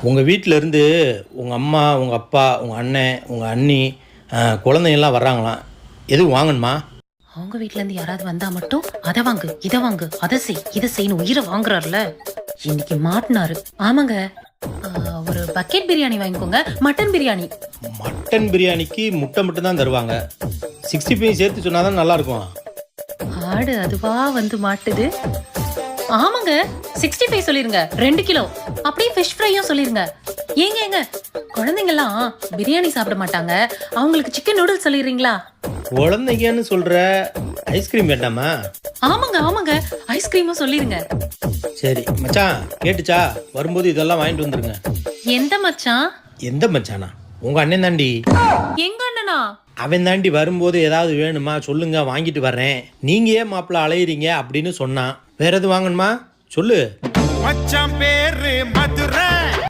உங்கள் வீட்டிலேருந்து உங்கள் அம்மா உங்கள் அப்பா உங்கள் அண்ணன் உங்கள் அண்ணி குழந்தைங்கள்லாம் வர்றாங்களாம். எதுவும் வாங்கணுமா? அவங்க வீட்ல இருந்து யாராவது வந்தா மட்டும் அதை வாங்கு இதை வாங்கு அதை செய் இதை செய்யணும் உயிரை வாங்குறாருல. இன்னைக்கு மாட்டினாரு. ஆமாங்க, ஒரு பக்கெட் பிரியாணி வாங்கிக்கோங்க. மட்டன் பிரியாணி. மட்டன் பிரியாணிக்கு முட்டை மட்டும் தான் தருவாங்க. 65 சேர்த்து சொன்னால் தான் நல்லாயிருக்கும். ஆடு அதுவா வந்து மாட்டுது. ஆமாங்க, 65 சொல்லிருங்க, 2 கிலோ. அப்படியே ஃபிஷ் ஃப்ரையும் சொல்லிருங்க. ஏங்க குழந்தைங்கலாம் பிரியாணி சாப்பிட மாட்டாங்க, அவங்களுக்கு சிக்கன் நூடுல்ஸ் சொல்லிடுறீங்களா? குழந்தைங்கன்னு சொல்கிற, ஐஸ்கிரீம் வேண்டாமா? ஆமாங்க ஐஸ்கிரீமும் சொல்லிருங்க. சரி மச்சான், கேட்டுச்சா? வரும்போது இதெல்லாம் வாங்கிட்டு வந்துருங்க. எந்த மச்சான்? எந்த மச்சானா? உங்கள் அண்ணன் தாண்டி. எங்க அண்ணனா? அவன் தாண்டி வரும்போது ஏதாவது வேணுமா சொல்லுங்க, வாங்கிட்டு வர்றேன். நீங்க ஏன் மாப்பிள்ள அலையிறீங்க அப்படின்னு சொன்னான். வேற எதுவும் வாங்கணுமா சொல்லு. மச்சான் பேரு மதுரை.